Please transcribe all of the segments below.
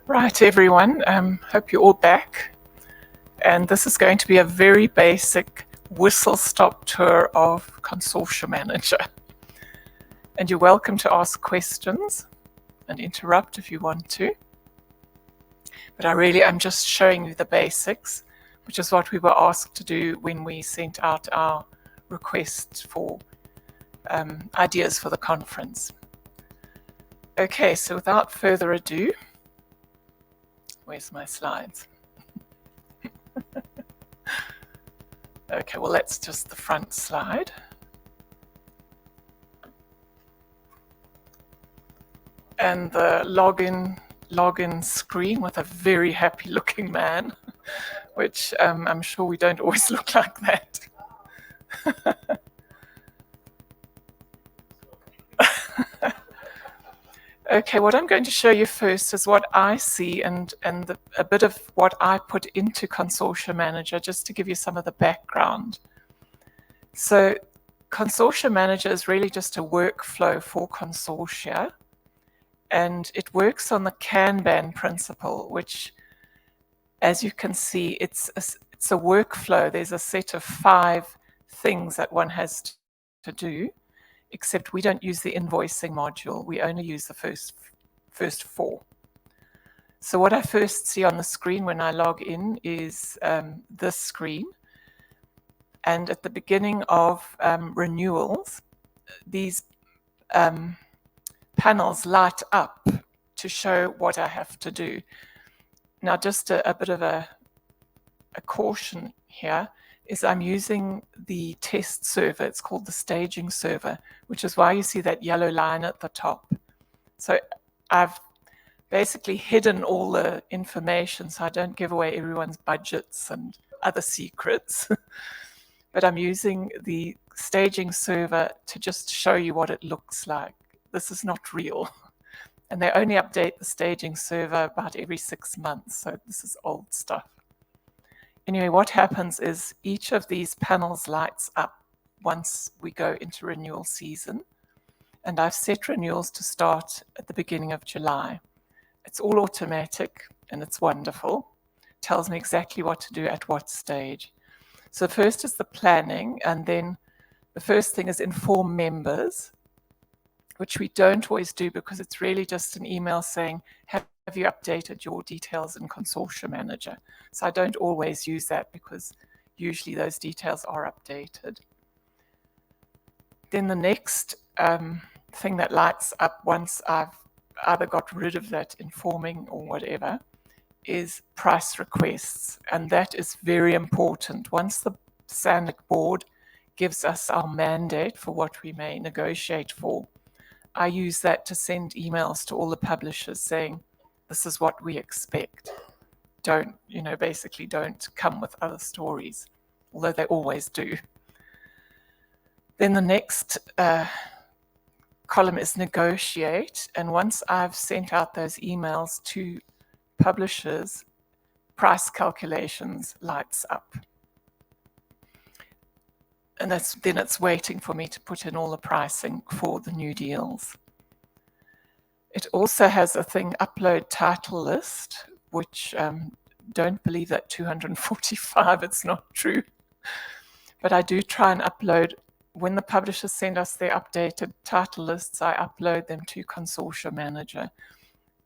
Right, everyone. Hope you're all back. And this is going to be a very basic whistle-stop tour of Consortia Manager. And you're welcome to ask questions and interrupt if you want to. But I'm just showing you the basics, which is what we were asked to do when we sent out our request for ideas for the conference. Okay, so without further ado, where's my slides? Okay, well, that's just the front slide. And the login screen with a very happy looking man, which I'm sure we don't always look like that. Okay, what I'm going to show you first is what I see and a bit of what I put into Consortia Manager, just to give you some of the background. So Consortia Manager is really just a workflow for consortia, and it works on the Kanban principle, which, as you can see, it's a workflow. There's a set of 5 things that one has to do, except we don't use the invoicing module. We only use the first 4. So what I first see on the screen when I log in is this screen. And at the beginning of renewals, these panels light up to show what I have to do. Now, just a bit of a caution here is I'm using the test server. It's called the staging server, which is why you see that yellow line at the top. So I've basically hidden all the information so I don't give away everyone's budgets and other secrets. But I'm using the staging server to just show you what it looks like. This is not real. And they only update the staging server about every 6 months, so this is old stuff. Anyway, what happens is each of these panels lights up once we go into renewal season. And I've set renewals to start at the beginning of July. It's all automatic and it's wonderful. It tells me exactly what to do at what stage. So first is the planning, and then the first thing is inform members, which we don't always do because it's really just an email saying, have you updated your details in Consortia Manager? So I don't always use that because usually those details are updated. Then the next thing that lights up once I've either got rid of that informing or whatever is price requests. And that is very important. Once the SANIC board gives us our mandate for what we may negotiate for, I use that to send emails to all the publishers saying, this is what we expect. Basically don't come with other stories, although they always do. Then the next column is negotiate. And once I've sent out those emails to publishers, price calculations lights up. And then it's waiting for me to put in all the pricing for the new deals. It also has a thing, upload title list, which don't believe that 245, it's not true. But I do try and upload, when the publishers send us their updated title lists, I upload them to Consortia Manager.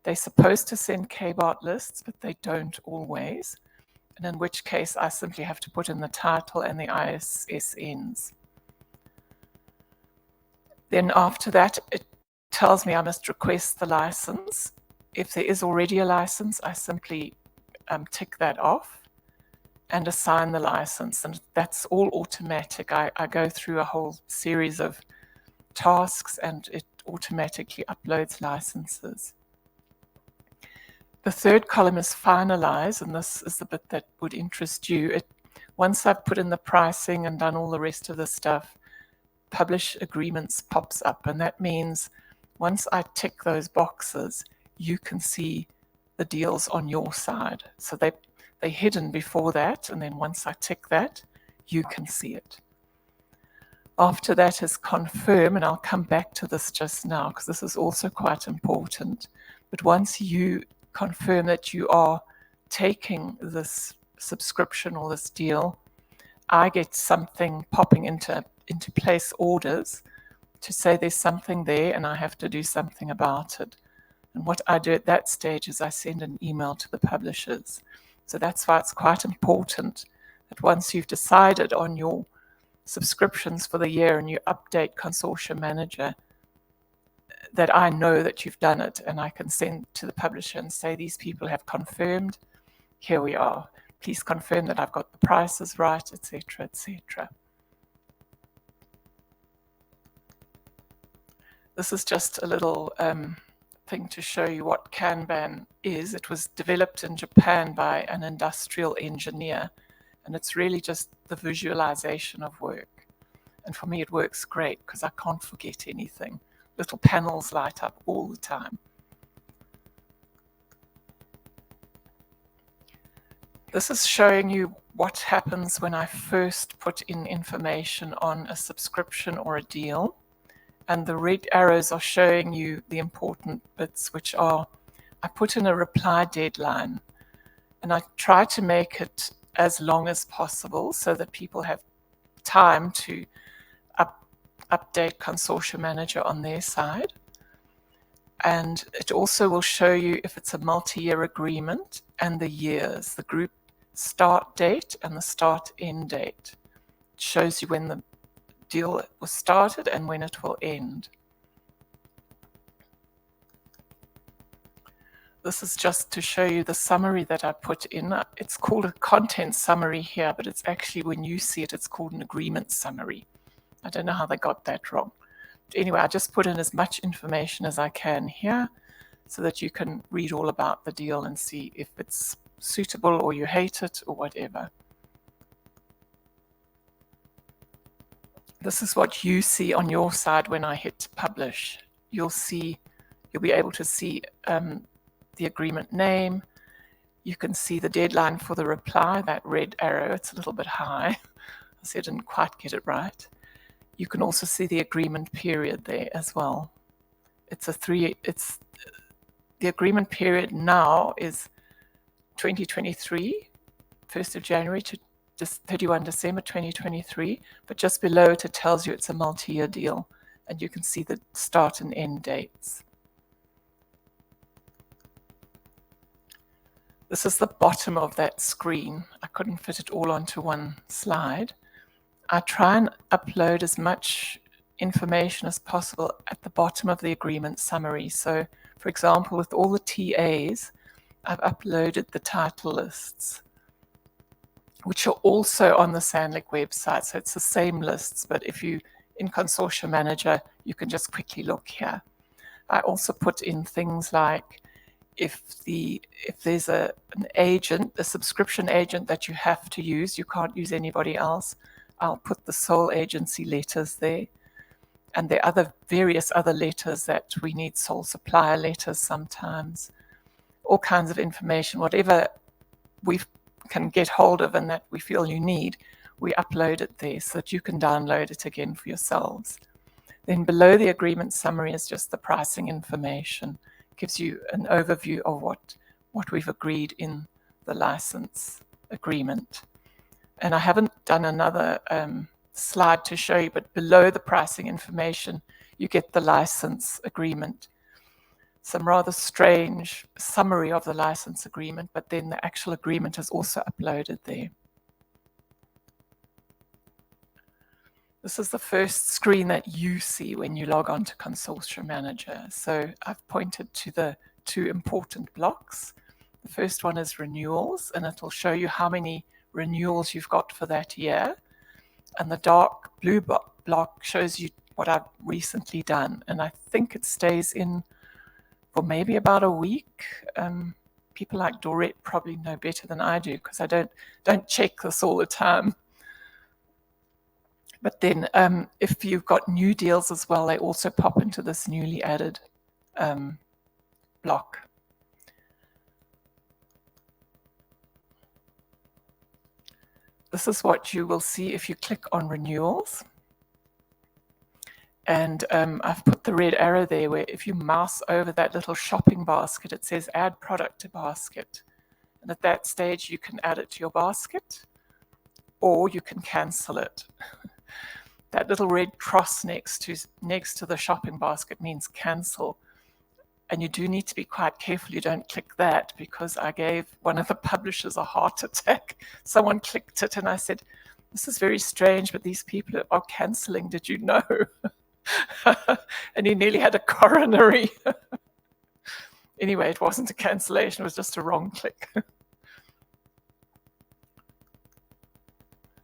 They're supposed to send KBART lists, but they don't always. And in which case, I simply have to put in the title and the ISSNs. Then after that, it tells me I must request the license. If there is already a license, I simply tick that off and assign the license. And that's all automatic. I go through a whole series of tasks and it automatically uploads licenses. The third column is finalize, and this is the bit that would interest you. Once I've put in the pricing and done all the rest of the stuff, publish agreements pops up, and that means once I tick those boxes, you can see the deals on your side. So they're hidden before that, and then once I tick that, you can see it. After that is confirm, and I'll come back to this just now because this is also quite important. But once you confirm that you are taking this subscription or this deal, I get something popping into place orders to say there's something there and I have to do something about it. And what I do at that stage is I send an email to the publishers. So that's why it's quite important that once you've decided on your subscriptions for the year and you update Consortium Manager, that I know that you've done it and I can send to the publisher and say, these people have confirmed, here we are. Please confirm that I've got the prices right, etc., etc. This is just a little thing to show you what Kanban is. It was developed in Japan by an industrial engineer, and it's really just the visualization of work. And for me, it works great because I can't forget anything. Little panels light up all the time. This is showing you what happens when I first put in information on a subscription or a deal. And the red arrows are showing you the important bits, which are, I put in a reply deadline and I try to make it as long as possible so that people have time to update Consortium Manager on their side. And it also will show you if it's a multi-year agreement and the years, the group start date and the start end date. It shows you when the deal was started and when it will end. This is just to show you the summary that I put in. It's called a content summary here, but it's actually, when you see it, it's called an agreement summary. I don't know how they got that wrong. But anyway, I just put in as much information as I can here so that you can read all about the deal and see if it's suitable or you hate it or whatever. This is what you see on your side when I hit publish. You'll be able to see the agreement name. You can see the deadline for the reply, that red arrow. It's a little bit high. I didn't quite get it right. You can also see the agreement period there as well. The agreement period now is 2023, 1st of January to 31 December 2023, but just below it, it tells you it's a multi-year deal, and you can see the start and end dates. This is the bottom of that screen. I couldn't fit it all onto one slide. I try and upload as much information as possible at the bottom of the agreement summary. So, for example, with all the TAs, I've uploaded the title lists, which are also on the Sandlick website. So it's the same lists, but if you in Consortium Manager, you can just quickly look here. I also put in things like if there's an agent, a subscription agent that you have to use, you can't use anybody else, I'll put the sole agency letters there. And there are various other letters that we need, sole supplier letters sometimes, all kinds of information, whatever we can get hold of and that we feel you need, we upload it there so that you can download it again for yourselves. Then below the agreement summary is just the pricing information. It gives you an overview of what we've agreed in the license agreement. And I haven't done another slide to show you, but below the pricing information, you get the license agreement. Some rather strange summary of the license agreement, but then the actual agreement is also uploaded there. This is the first screen that you see when you log on to Consortium Manager. So I've pointed to the two important blocks. The first one is renewals, and it'll show you how many renewals you've got for that year. And the dark blue block shows you what I've recently done. And I think it stays in for maybe about a week. People like Dorette probably know better than I do because I don't check this all the time. But then if you've got new deals as well, they also pop into this newly added block. This is what you will see if you click on renewals. And I've put the red arrow there where if you mouse over that little shopping basket, it says add product to basket. And at that stage, you can add it to your basket or you can cancel it. That little red cross next to the shopping basket means cancel. And you do need to be quite careful you don't click that, because I gave one of the publishers a heart attack. Someone clicked it and I said, this is very strange, but these people are cancelling, did you know? And he nearly had a coronary. Anyway, it wasn't a cancellation, it was just a wrong click.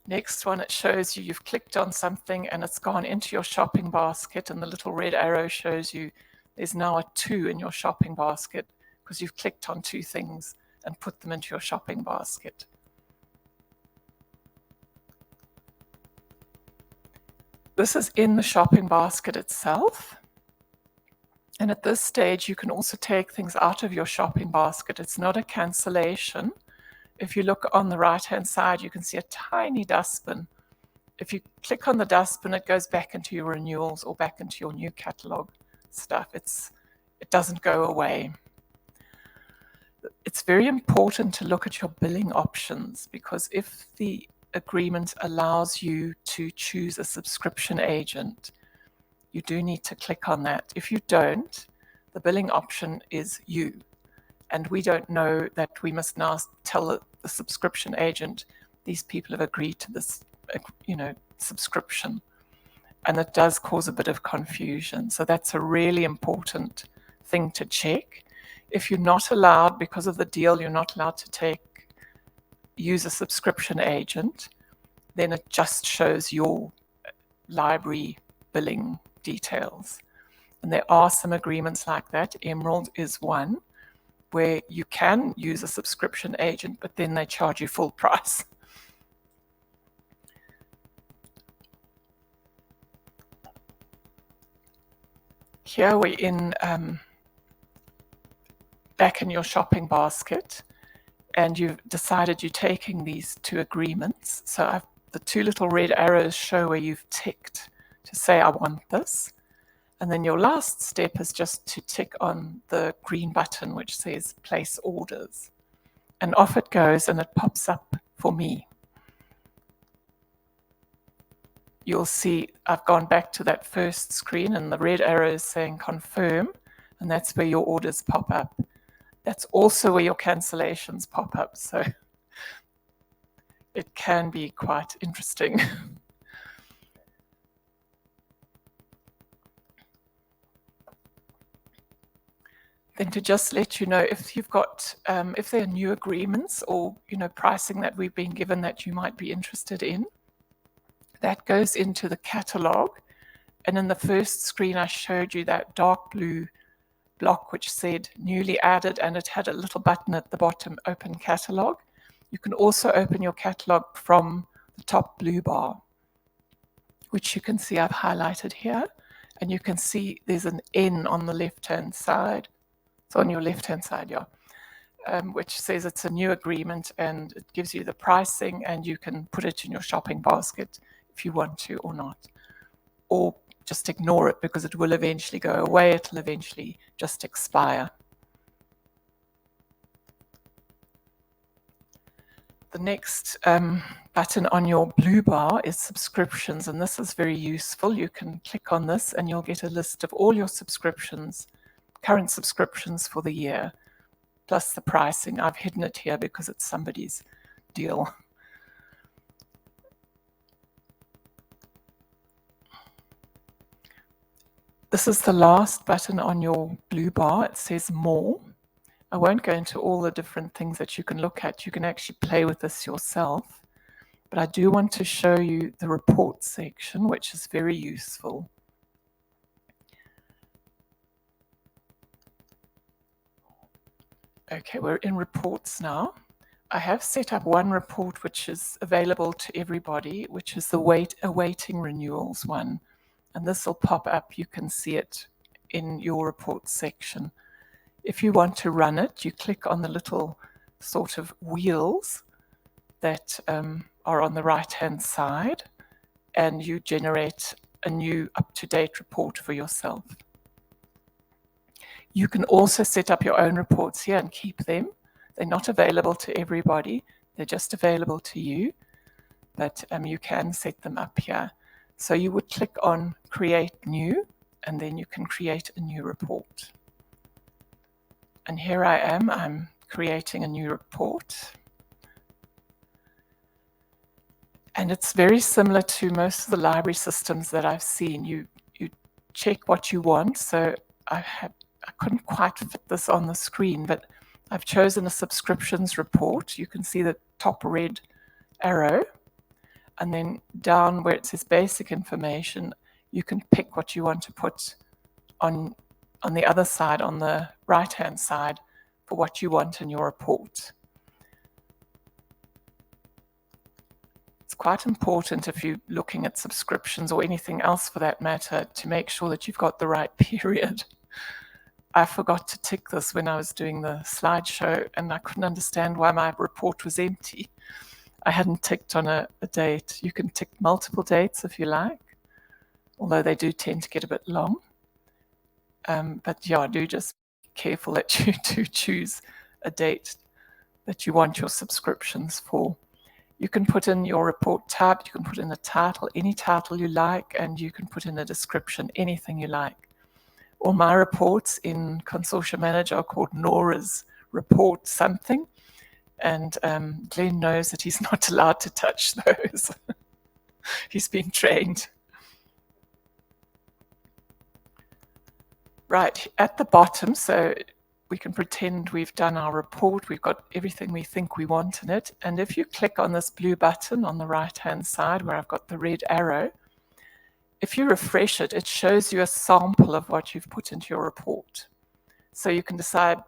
Next one, it shows you you've clicked on something and it's gone into your shopping basket, and the little red arrow shows you there's now a 2 in your shopping basket because you've clicked on 2 things and put them into your shopping basket. This is in the shopping basket itself. And at this stage, you can also take things out of your shopping basket. It's not a cancellation. If you look on the right-hand side, you can see a tiny dustbin. If you click on the dustbin, it goes back into your renewals or back into your new catalog stuff. It doesn't go away. It's very important to look at your billing options, because if the agreement allows you to choose a subscription agent, you do need to click on that. If you don't, the billing option is you. And we don't know that we must now tell the subscription agent, these people have agreed to this, subscription. And it does cause a bit of confusion. So that's a really important thing to check. If you're not allowed, because of the deal, you're not allowed to use a subscription agent, then it just shows your library billing details. And there are some agreements like that. Emerald is one, where you can use a subscription agent, but then they charge you full price. Here we're in back in your shopping basket, and you've decided you're taking these 2 agreements. So the 2 little red arrows show where you've ticked to say, I want this. And then your last step is just to tick on the green button which says place orders. And off it goes and it pops up for me. You'll see I've gone back to that first screen and the red arrow is saying confirm, and that's where your orders pop up. That's also where your cancellations pop up, so it can be quite interesting. Then to just let you know, if you've got, if there are new agreements or pricing that we've been given that you might be interested in, that goes into the catalog. And in the first screen, I showed you that dark blue block which said newly added, and it had a little button at the bottom, open catalog. You can also open your catalog from the top blue bar, which you can see I've highlighted here. And you can see there's an N on the left-hand side. It's on your left-hand side, yeah. Which says it's a new agreement, and it gives you the pricing, and you can put it in your shopping basket if you want to or not. Or just ignore it because it will eventually go away. It will eventually just expire. The next button on your blue bar is subscriptions, and this is very useful. You can click on this and you'll get a list of all your subscriptions, current subscriptions for the year, plus the pricing. I've hidden it here because it's somebody's deal. This is the last button on your blue bar. It says more. I won't go into all the different things that you can look at. You can actually play with this yourself. But I do want to show you the report section, which is very useful. Okay, we're in reports now. I have set up one report which is available to everybody, which is the awaiting renewals one. And this will pop up. You can see it in your report section. If you want to run it, you click on the little sort of wheels that are on the right-hand side, and you generate a new up-to-date report for yourself. You can also set up your own reports here and keep them. They're not available to everybody. They're just available to you, but you can set them up here. So you would click on Create New, and then you can create a new report. And here I am, I'm creating a new report. And it's very similar to most of the library systems that I've seen. You check what you want. So I couldn't quite fit this on the screen, but I've chosen a subscriptions report. You can see the top red arrow. And then down where it says basic information, you can pick what you want to put on the other side, on the right-hand side, for what you want in your report. It's quite important if you're looking at subscriptions or anything else for that matter to make sure that you've got the right period. I forgot to tick this when I was doing the slideshow, and I couldn't understand why my report was empty. I hadn't ticked on a date. You can tick multiple dates if you like, although they do tend to get a bit long. But yeah, do just be careful that you do choose a date that you want your subscriptions for. You can put in your report type, you can put in a title, any title you like, and you can put in a description, anything you like. All my reports in Consortium Manager are called Nora's report something, and Glenn knows that he's not allowed to touch those. He's been trained. Right, at the bottom, so we can pretend we've done our report, we've got everything we think we want in it, and if you click on this blue button on the right-hand side where I've got the red arrow, if you refresh it, it shows you a sample of what you've put into your report. So you can decide,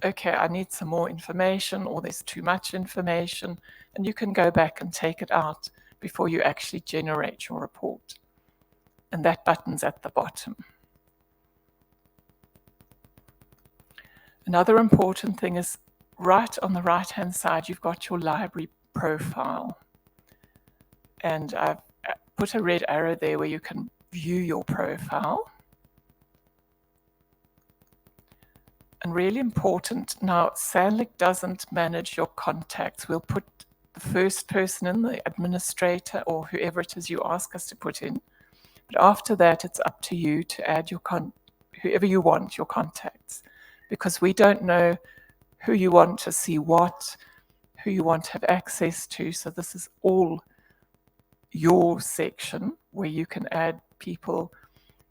okay, I need some more information, or there's too much information, and you can go back and take it out before you actually generate your report. And that button's at the bottom. Another important thing is right on the right-hand side, you've got your library profile. And I've put a red arrow there where you can view your profile. And really important, now Sandlick doesn't manage your contacts. We'll put the first person in, the administrator, or whoever it is you ask us to put in. But after that, it's up to you to add your whoever you want, your contacts. Because we don't know who you want to see what, who you want to have access to. So this is all your section where you can add people.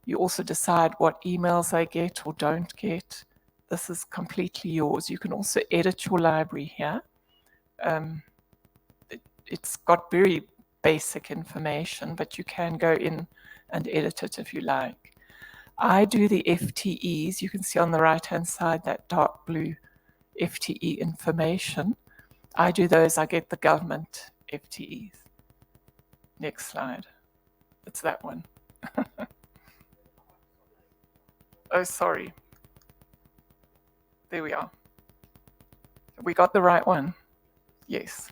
You also decide what emails they get or don't get. This is completely yours. You can also edit your library here. It's got very basic information, but you can go in and edit it if you like. I do the FTEs. You can see on the right-hand side that dark blue FTE information. I do those. I get the government FTEs. Next slide. It's that one. Oh, sorry. There we are. We got the right one. Yes.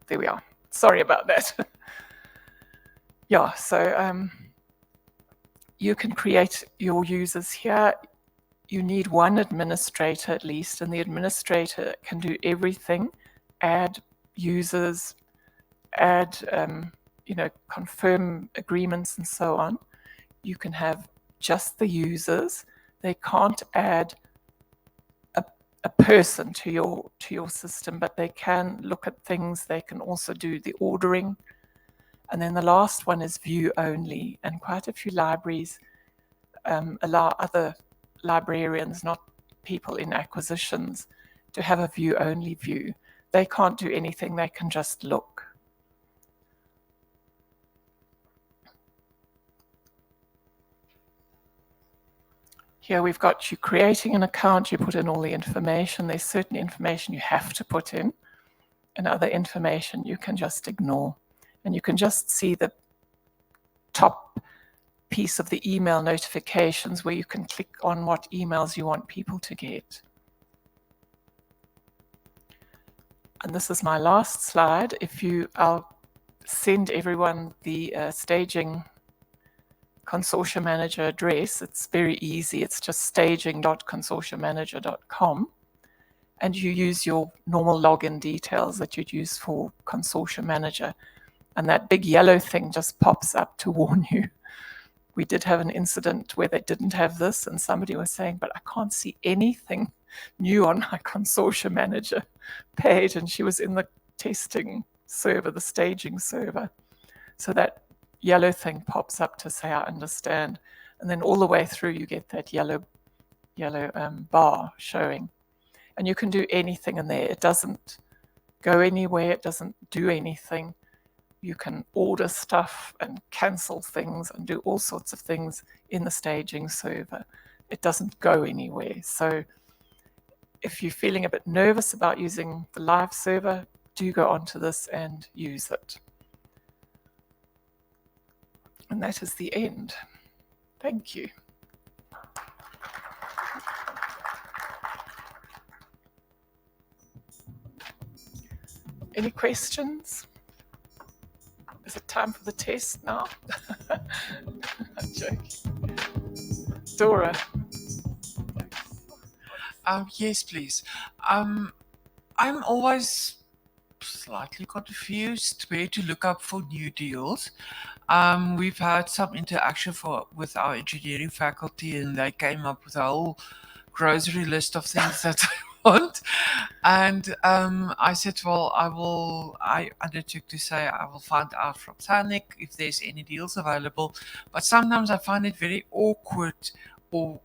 There we are. Sorry about that. Yeah, so you can create your users here. You need one administrator at least, and the administrator can do everything, add users, add, confirm agreements and so on. You can have just the users. They can't add a person to your system, but they can look at things. They can also do the ordering. And then the last one is view only, and quite a few libraries allow other librarians, not people in acquisitions, to have a view only view. They can't do anything, they can just look. Here we've got you creating an account, you put in all the information. There's certain information you have to put in, and other information you can just ignore. And you can just see the top piece of the email notifications where you can click on what emails you want people to get. And this is my last slide. I'll send everyone the staging Consortium Manager address, it's very easy. It's just staging.consortiummanager.com. And you use your normal login details that you'd use for Consortium Manager. And that big yellow thing just pops up to warn you. We did have an incident where they didn't have this, and somebody was saying, but I can't see anything new on my Consortium Manager page. And she was in the testing server, the staging server. So that yellow thing pops up to say, I understand. And then all the way through, you get that yellow bar showing. And you can do anything in there. It doesn't go anywhere. It doesn't do anything. You can order stuff and cancel things and do all sorts of things in the staging server. It doesn't go anywhere. So if you're feeling a bit nervous about using the live server, do go onto this and use it. And that is the end. Thank you. Any questions? Is it time for the test now? I'm joking. Dora. Yes, please. I'm always slightly confused where to look up for new deals. We've had some interaction with our engineering faculty, and they came up with a whole grocery list of things that I want. And I said, well, I undertook to say I will find out from Sanik if there's any deals available. But sometimes I find it very awkward, or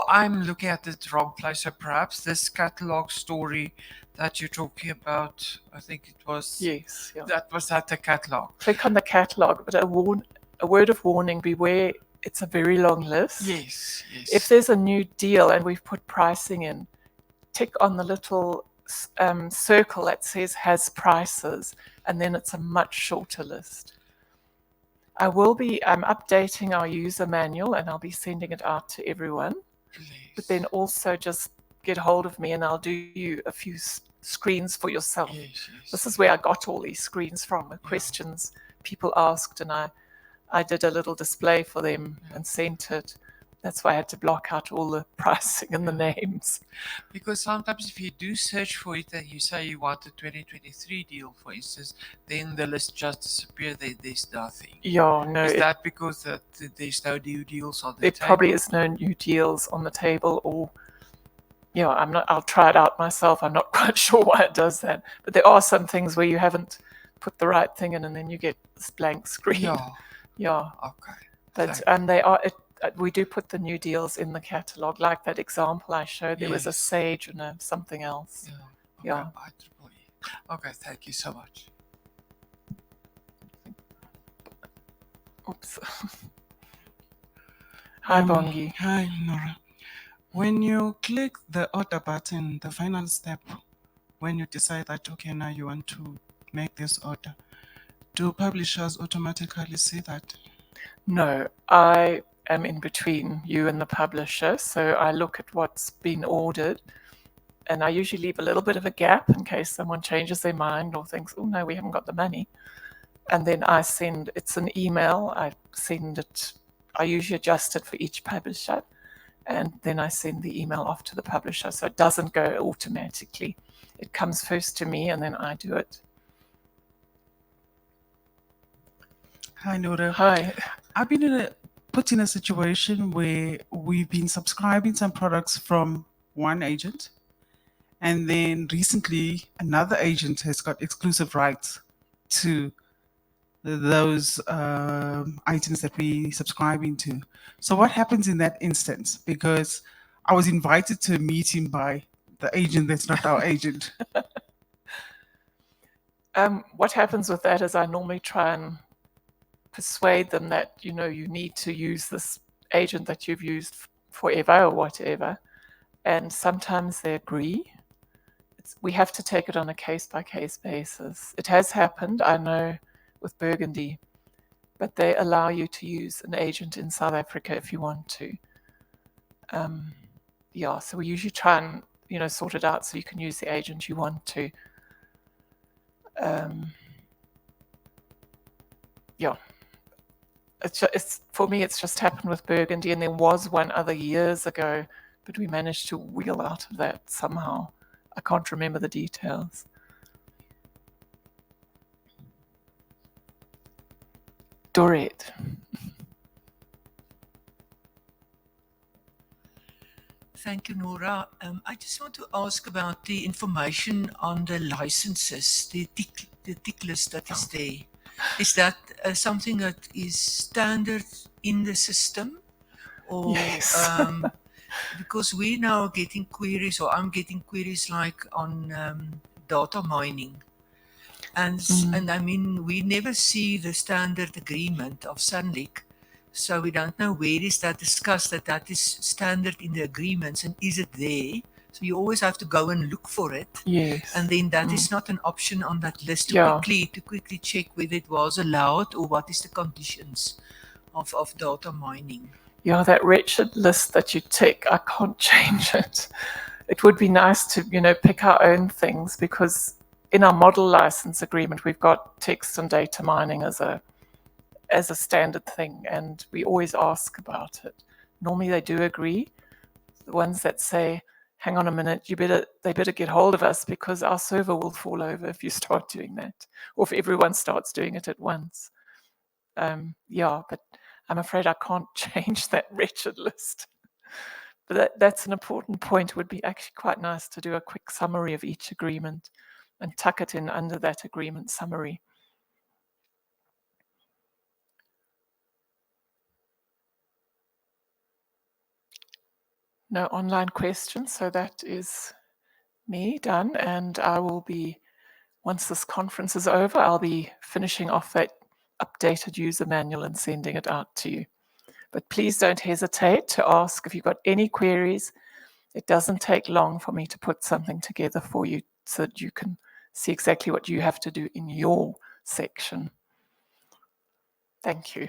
I'm looking at the wrong place. So perhaps this catalog story that you're talking about, I think it was, Yes, yeah. that was at the catalog. Click on the catalog, but a word of warning, beware, it's a very long list. Yes, yes. If there's a new deal and we've put pricing in, tick on the little circle that says has prices, and then it's a much shorter list. I'm updating our user manual, and I'll be sending it out to everyone. Please. But then also just get hold of me, and I'll do you a few screens for yourself. Yes, yes. This is where I got all these screens from, the questions people asked, and I did a little display for them and sent it. That's why I had to block out all the pricing and the names. Because sometimes if you do search for it and you say you want a 2023 deal, for instance, then the list just disappears. There's nothing. Yeah, no. Is that because there's no new deals on the there table? probably is no new deals on the table, or I'll try it out myself. I'm not quite sure why it does that. But there are some things where you haven't put the right thing in, and then you get this blank screen. Yeah. Yeah. Okay. But we do put the new deals in the catalog, like that example I showed. There was a Yes. sage and something else. Yeah. Yeah. Okay, thank you so much. Oops. Hi, Bongi. Hi, Nora. When you click the order button, the final step, when you decide that, okay, now you want to make this order, do publishers automatically see that? No, I am in between you and the publisher, so I look at what's been ordered, and I usually leave a little bit of a gap in case someone changes their mind or thinks, oh no, we haven't got the money. And then it's an email, I usually adjust it for each publisher, and then I send the email off to the publisher, so it doesn't go automatically. It comes first to me, and then I do it. Hi, Nora. Hi. I've been put in a situation where we've been subscribing some products from one agent, and then recently another agent has got exclusive rights to those items that we subscribing to. So what happens in that instance? Because I was invited to a meeting by the agent that's not our agent. What happens with that is I normally try and persuade them that you need to use this agent that you've used forever or whatever, and sometimes they agree. We have to take it on a case-by-case basis. It has happened, I know, with Burgundy, but they allow you to use an agent in South Africa if you want to. So we usually try and sort it out so you can use the agent you want to. it's for me, it's just happened with Burgundy, and there was one other years ago, but we managed to wheel out of that somehow. I can't remember the details. Dorette. Thank you, Nora. I just want to ask about the information on the licenses, the tick list that is there. Is that something that is standard in the system? Or Yes. because we're now getting queries, or I'm getting queries like on data mining. And I mean, we never see the standard agreement of Sunlick. So we don't know where is that discussed, that is standard in the agreements, and is it there? So you always have to go and look for it. Yes. And then that is not an option on that list to Yeah. quickly check whether it was allowed or what is the conditions of data mining. Yeah, that wretched list that you tick, I can't change it. It would be nice to, pick our own things, because in our model license agreement, we've got text and data mining as a standard thing, and we always ask about it. Normally they do agree. The ones that say, hang on a minute, they better get hold of us, because our server will fall over if you start doing that, or if everyone starts doing it at once. Yeah, but I'm afraid I can't change that wretched list. But that's an important point. It would be actually quite nice to do a quick summary of each agreement and tuck it in under that agreement summary. No online questions, so that is me done. And I will be, once this conference is over, I'll be finishing off that updated user manual and sending it out to you. But please don't hesitate to ask if you've got any queries. It doesn't take long for me to put something together for you so that you can see exactly what you have to do in your section. Thank you.